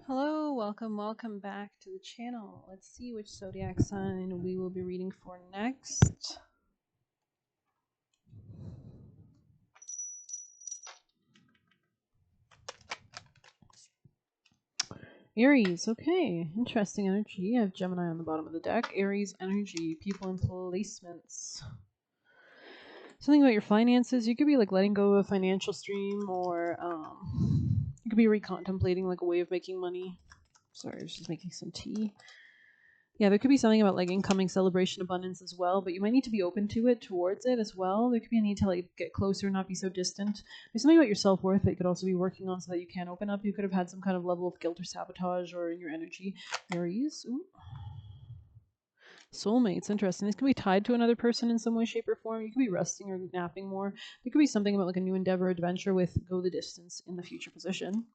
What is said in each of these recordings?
Hello, welcome back to the channel. Let's see which zodiac sign we will be reading for next. Aries, okay, interesting energy. I have Gemini on the bottom of the deck. Aries energy, people and placements. Something about your finances. You could be like letting go of a financial stream, or you could be recontemplating like a way of making money. Sorry, I was just making some tea. Yeah, there could be something about like incoming celebration abundance as well, but you might need to be open to it, towards it as well. There could be a need to like get closer, not be so distant. There's something about your self worth that you could also be working on so that you can open up. You could have had some kind of level of guilt or sabotage or in your energy. Aries. Ooh. Soulmates, interesting. This could be tied to another person in some way, shape, or form. You could be resting or napping more. There could be something about like a new endeavor, adventure with go the distance in the future position.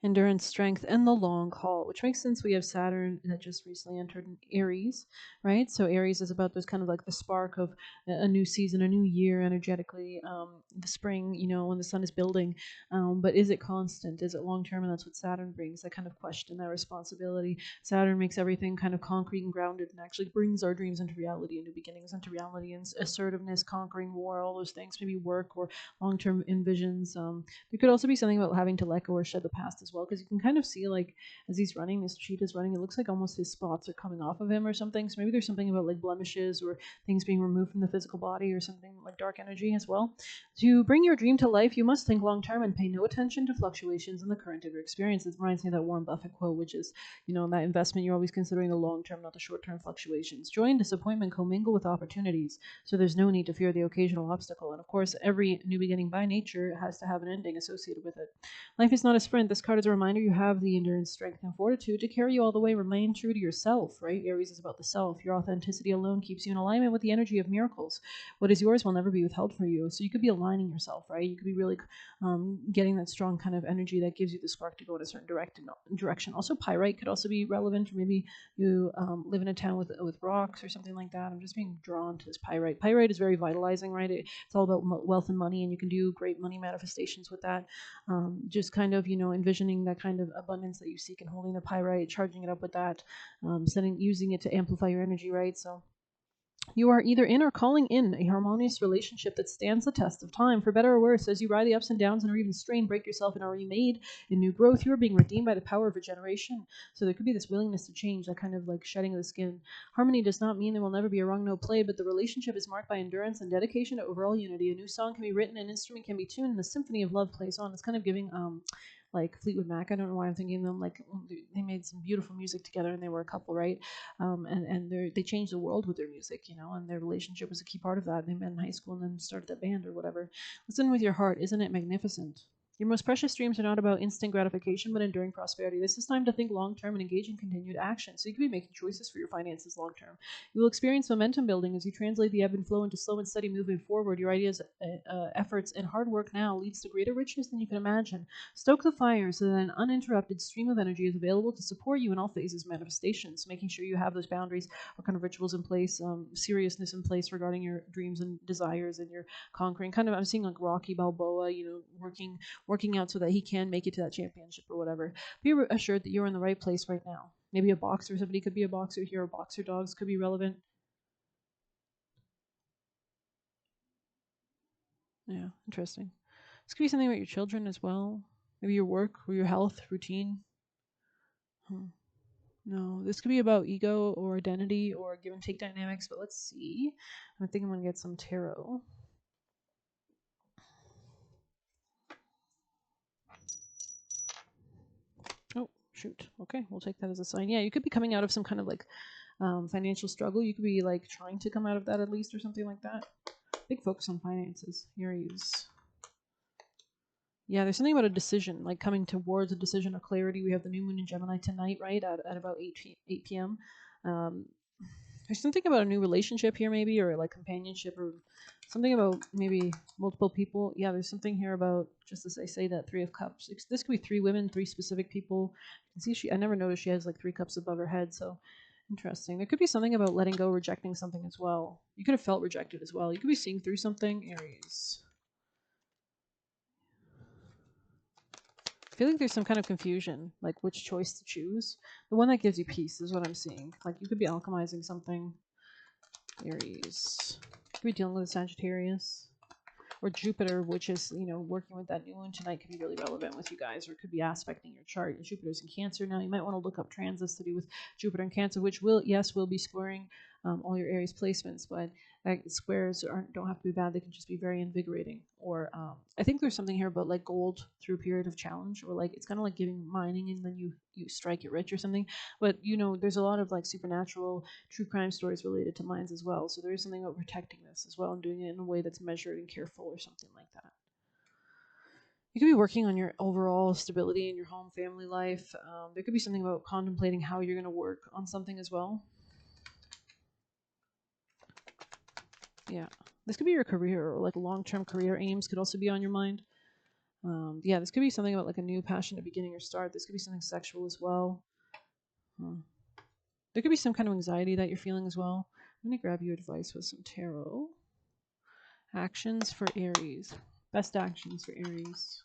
Endurance, strength, and the long haul, which makes sense. We have Saturn that just recently entered in Aries, right? So Aries is about this kind of like the spark of a new season, a new year energetically, the spring, when the sun is building. But is it constant? Is it long term? And that's what Saturn brings, that kind of question, that responsibility. Saturn makes everything kind of concrete and grounded and actually brings our dreams into reality and new beginnings into reality, and assertiveness, conquering war, all those things, maybe work or long term envisions. There could also be something about having to let go or shed the past as well, because you can kind of see like as he's running, this cheetah's running, it looks like almost his spots are coming off of him or something. So maybe there's something about like blemishes or things being removed from the physical body or something like dark energy as well. To bring your dream to life, you must think long term and pay no attention to fluctuations in the current of your experience. It reminds me of that Warren Buffett quote, which is, that investment, you're always considering the long term, not the short term fluctuations. Joy and disappointment commingle with opportunities, so there's no need to fear the occasional obstacle. And of course, every new beginning by nature has to have an ending associated with it. Life is not a sprint. This card is a reminder you have the endurance, strength, and fortitude to carry you all the way. Remain true to yourself, right? Aries is about the self. Your authenticity alone keeps you in alignment with the energy of miracles. What is yours will never be withheld from you. So you could be aligning yourself, right? You could be really getting that strong kind of energy that gives you the spark to go in a certain direction. Also, pyrite could also be relevant, or maybe you live in a town with rocks or something like that. I'm just being drawn to this pyrite. Pyrite is very vitalizing, right? It's all about wealth and money, and you can do great money manifestations with that. Just kind of envisioning that kind of abundance that you seek and holding the pyrite, charging it up with that, using it to amplify your energy, right? So you are either in or calling in a harmonious relationship that stands the test of time, for better or worse. As you ride the ups and downs and or even strain, break yourself, and are remade in new growth, you are being redeemed by the power of regeneration. So there could be this willingness to change, that kind of like shedding of the skin. Harmony does not mean there will never be a wrong note played, but the relationship is marked by endurance and dedication to overall unity. A new song can be written, an instrument can be tuned, and the symphony of love plays on. It's kind of giving like Fleetwood Mac. I don't know why I'm thinking them. Like they made some beautiful music together, and they were a couple, right? And they changed the world with their music, and their relationship was a key part of that. They met in high school and then started that band or whatever. Listen with your heart. Isn't it magnificent? Your most precious dreams are not about instant gratification, but enduring prosperity. This is time to think long term and engage in continued action. So you could be making choices for your finances long term. You will experience momentum building as you translate the ebb and flow into slow and steady movement forward. Your ideas, efforts, and hard work now leads to greater richness than you can imagine. Stoke the fire so that an uninterrupted stream of energy is available to support you in all phases of manifestations, making sure you have those boundaries or kind of rituals in place, seriousness in place regarding your dreams and desires and your conquering. Kind of, I'm seeing like Rocky Balboa, working out so that he can make it to that championship or whatever. Be assured that you're in the right place right now. Maybe a boxer, somebody could be a boxer here, or boxer dogs could be relevant. Yeah, interesting. This could be something about your children as well. Maybe your work or your health routine. Hmm. No, this could be about ego or identity or give and take dynamics, but let's see. I think I'm going to get some tarot. Oh, shoot. Okay, we'll take that as a sign. Yeah, you could be coming out of some kind of like financial struggle. You could be like trying to come out of that at least or something like that. Big focus on finances. Here he is. Yeah, there's something about a decision, like coming towards a decision or clarity. We have the new moon in Gemini tonight, right, at about 8 p.m. Um, there's something about a new relationship here, maybe, or like companionship, or something about maybe multiple people. Yeah, there's something here about, just as I say, that Three of Cups. This could be three women, three specific people. You can see I never noticed she has like three cups above her head, so interesting. There could be something about letting go, rejecting something as well. You could have felt rejected as well. You could be seeing through something, Aries. feel like there's some kind of confusion, like which choice to choose. The one that gives you peace is what I'm seeing. Like you could be alchemizing something. Aries. Could be dealing with a Sagittarius. Or Jupiter, which is, working with that new moon tonight, could be really relevant with you guys, or it could be aspecting your chart. Jupiter's in Cancer now. You might want to look up transits to do with Jupiter and Cancer, which will be squaring all your Aries placements, but squares don't have to be bad. They can just be very invigorating. Or I think there's something here about like gold through a period of challenge, or like it's kind of like giving mining and then you strike it rich or something. But there's a lot of like supernatural true crime stories related to mines as well. So there is something about protecting this as well and doing it in a way that's measured and careful or something like that. You could be working on your overall stability in your home family life. There could be something about contemplating how you're going to work on something as well. Yeah. This could be your career, or like long-term career aims could also be on your mind. Yeah, this could be something about like a new passionate beginning or start. This could be something sexual as well. There could be some kind of anxiety that you're feeling as well. I'm going to grab you advice with some tarot. Actions for Aries. Best actions for Aries.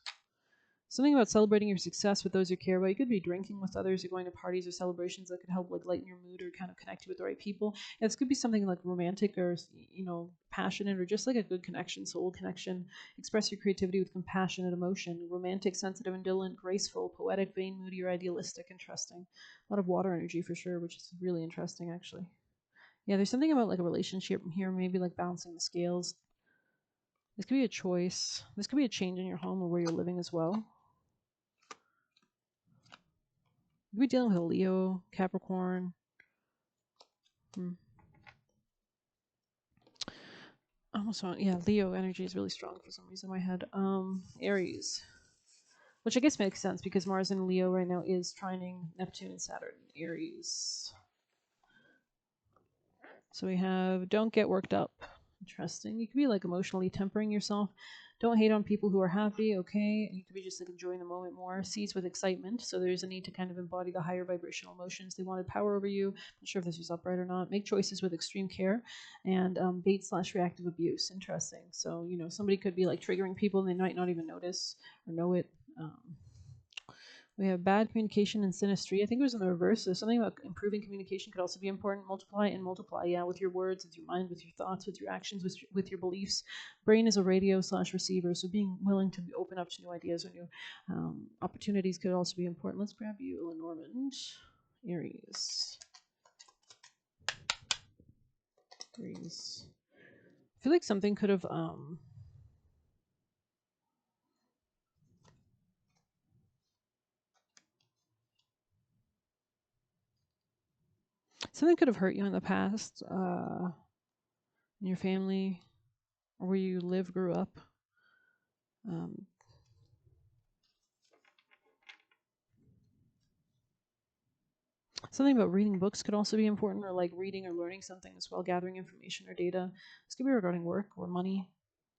Something about celebrating your success with those you care about. You could be drinking with others or going to parties or celebrations that could help like lighten your mood or kind of connect you with the right people. And this could be something like romantic or passionate, or just like a good connection, soul connection. Express your creativity with compassionate emotion. Romantic, sensitive, indolent, graceful, poetic, vain, moody, or idealistic, and trusting. A lot of water energy for sure, which is really interesting actually. Yeah, there's something about like a relationship here, maybe like balancing the scales. This could be a choice. This could be a change in your home or where you're living as well. You could be dealing with a Leo, Capricorn. Almost on, yeah, Leo energy is really strong for some reason in my head. Aries. Which I guess makes sense because Mars in Leo right now is trining Neptune and Saturn. Aries. So we have don't get worked up. Interesting. You could be like emotionally tempering yourself. Don't hate on people who are happy, okay? You could be just like enjoying the moment more. Seize with excitement. So there's a need to kind of embody the higher vibrational emotions. They wanted power over you. Not sure if this was upright or not. Make choices with extreme care. And bait/reactive abuse. Interesting. So, somebody could be like triggering people and they might not even notice or know it. We have bad communication and synastry. I think it was in the reverse. So something about improving communication could also be important. Multiply and multiply. Yeah, with your words, with your mind, with your thoughts, with your actions, with your beliefs. Brain is a radio/receiver. So being willing to open up to new ideas or new opportunities could also be important. Let's grab you, Lenormand. Aries. Aries. I feel like something could have something could have hurt you in the past, in your family, or where you live, grew up. Something about reading books could also be important, or like reading or learning something as well, gathering information or data. This could be regarding work or money,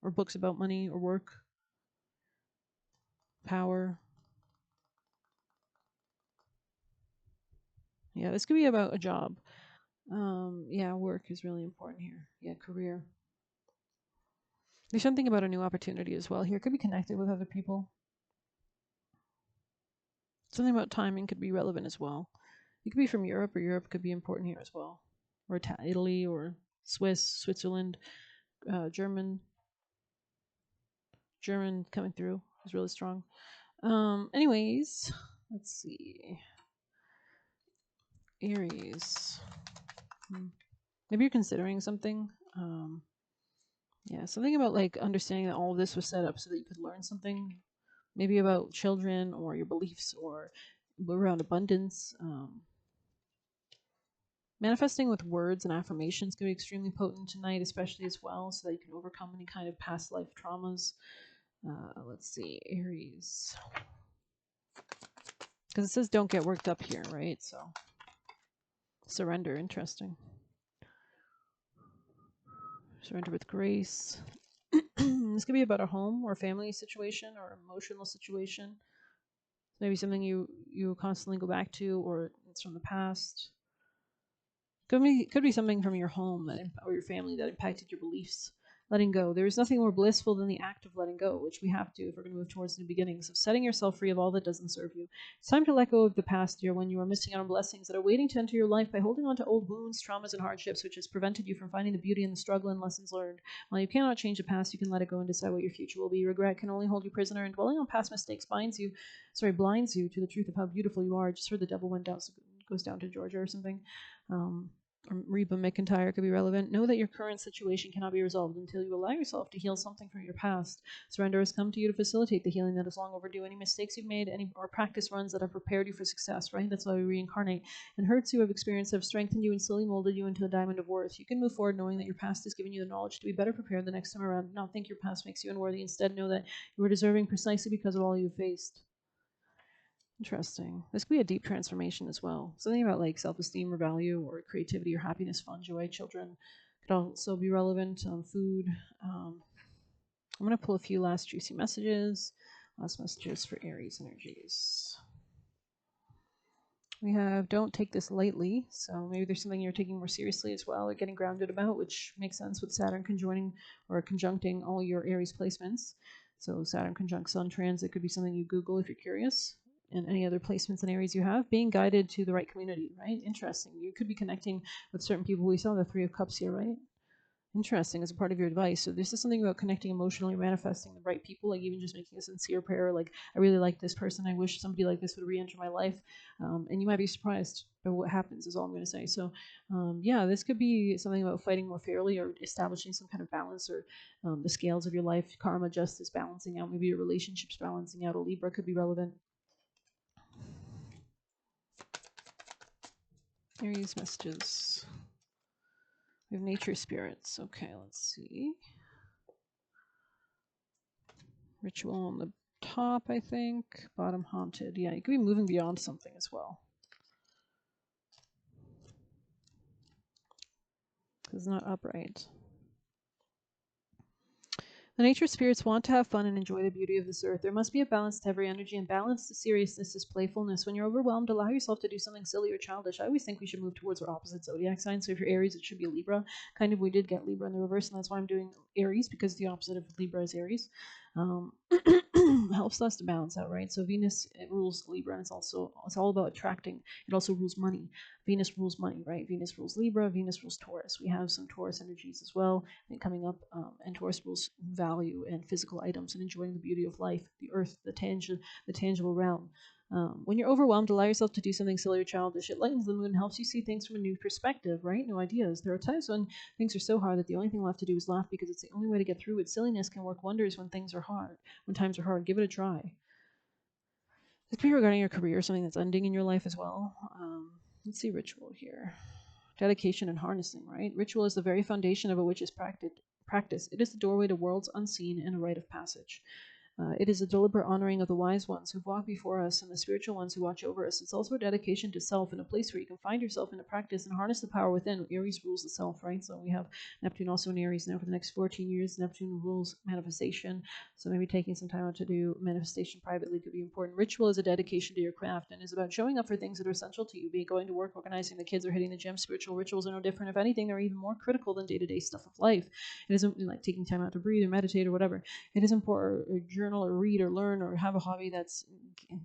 or books about money or work, power. Yeah, this could be about a job. Yeah, work is really important here. Yeah, career. There's something about a new opportunity as well here. Could be connected with other people. Something about timing could be relevant as well. You could be from Europe, or Europe could be important here as well. Or Italy, or Switzerland, German. German coming through is really strong. Anyways, let's see. Aries. Maybe you're considering something. Yeah, something about like understanding that all of this was set up so that you could learn something, maybe about children or your beliefs or around abundance. Manifesting with words and affirmations can be extremely potent tonight, especially as well, so that you can overcome any kind of past life traumas. Let's see, Aries. Because it says don't get worked up here, right? So surrender, interesting. Surrender with grace. This could be about a home or family situation or emotional situation. Maybe something you constantly go back to, or it's from the past. Could be something from your home or your family that impacted your beliefs letting go. There is nothing more blissful than the act of letting go, which we have to if we're going to move towards new beginnings, of setting yourself free of all that doesn't serve you. It's time to let go of the past year when you are missing out on blessings that are waiting to enter your life by holding on to old wounds, traumas, and hardships, which has prevented you from finding the beauty in the struggle and lessons learned. While you cannot change the past, you can let it go and decide what your future will be. Regret can only hold you prisoner, and dwelling on past mistakes blinds you to the truth of how beautiful you are. I just heard the devil goes down to Georgia or something. Or Reba McIntyre could be relevant. Know that your current situation cannot be resolved until you allow yourself to heal something from your past. Surrender has come to you to facilitate the healing that is long overdue. Any mistakes you've made, or practice runs that have prepared you for success, right? That's why we reincarnate. And hurts you have experienced have strengthened you and slowly molded you into a diamond of worth. You can move forward knowing that your past has given you the knowledge to be better prepared the next time around. Do not think your past makes you unworthy. Instead, know that you are deserving precisely because of all you've faced. Interesting. This could be a deep transformation as well. Something about like self-esteem or value or creativity or happiness, fun, joy, children could also be relevant. Food. I'm going to pull a few last juicy messages. Last messages for Aries energies. We have don't take this lightly. So maybe there's something you're taking more seriously as well or getting grounded about, which makes sense with Saturn conjoining or conjuncting all your Aries placements. So Saturn conjunct Sun transit could be something you Google if you're curious. And any other placements in Aries you have, being guided to the right community, right? Interesting. You could be connecting with certain people. We saw the Three of Cups here, right? Interesting, as a part of your advice. So this is something about connecting emotionally, manifesting the right people, like even just making a sincere prayer, like, I really like this person. I wish somebody like this would re-enter my life. And you might be surprised by what happens, is all I'm going to say. So yeah, this could be something about fighting more fairly or establishing some kind of balance, or the scales of your life, karma, justice, balancing out. Maybe your relationships balancing out. A Libra could be relevant. Aries messages. We have nature spirits. Okay, let's see. Ritual on the top, I think. Bottom haunted. Yeah, you could be moving beyond something as well. It's not upright. The nature spirits want to have fun and enjoy the beauty of this earth. There must be a balance to every energy, and balance to seriousness is playfulness. When you're overwhelmed, allow yourself to do something silly or childish. I always think we should move towards our opposite zodiac sign. So if you're Aries, it should be Libra. Kind of, we did get Libra in the reverse, and that's why I'm doing Aries, because the opposite of Libra is Aries. Helps us to balance out, right? So Venus, it rules Libra, and it's all about attracting. It also rules money. Venus rules money, right? Venus rules Libra. Venus rules Taurus. We have some Taurus energies as well coming up, and Taurus rules value and physical items and enjoying the beauty of life, the earth, the tangible realm. When you're overwhelmed, allow yourself to do something silly or childish. It lightens the mood and helps you see things from a new perspective, right? New ideas. There are times when things are so hard that the only thing left to do is laugh, because it's the only way to get through it. Silliness can work wonders when things are hard. When times are hard, give it a try. This could be regarding your career, something that's ending in your life as well. Let's see ritual here. Dedication and harnessing, right? Ritual is the very foundation of a witch's practice. It is the doorway to worlds unseen and a rite of passage. It is a deliberate honoring of the wise ones who've walked before us and the spiritual ones who watch over us. It's also a dedication to self, and a place where you can find yourself in a practice and harness the power within. Aries rules the self, right? So we have Neptune also in Aries now for the next 14 years. Neptune rules manifestation. So maybe taking some time out to do manifestation privately could be important. Ritual is a dedication to your craft and is about showing up for things that are essential to you, be it going to work, organizing the kids, or hitting the gym. Spiritual rituals are no different. If anything, they're even more critical than day-to-day stuff of life. It isn't like taking time out to breathe or meditate or whatever. It is important, or journal or read or learn or have a hobby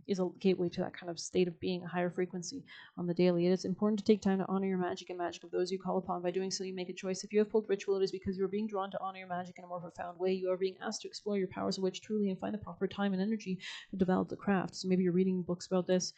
is a gateway to that kind of state of being, a higher frequency on the daily. It is important to take time to honor your magic and magic of those you call upon. By doing so, you make a choice. If you have pulled ritual, it is because you are being drawn to honor your magic in a more profound way. You are being asked to explore your powers of witch truly and find the proper time and energy to develop the craft. So maybe you're reading books about this.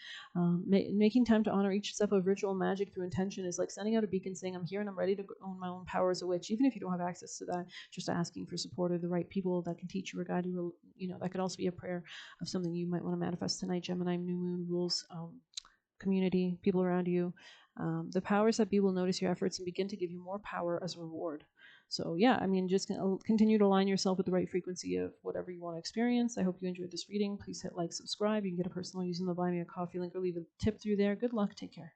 Making time to honor each step of ritual magic through intention is like sending out a beacon saying, I'm here and I'm ready to own my own power as a witch. Even if you don't have access to that, just asking for support or the right people that can teach you or guide you, that could also be a prayer of something you might want to manifest tonight. Gemini new moon rules community, people around you. The powers that be will notice your efforts and begin to give you more power as a reward. So yeah, I mean, just continue to align yourself with the right frequency of whatever you want to experience. I hope you enjoyed this reading. Please hit like, subscribe. You can get a personal using the Buy Me a Coffee link or leave a tip through there. Good luck. Take care.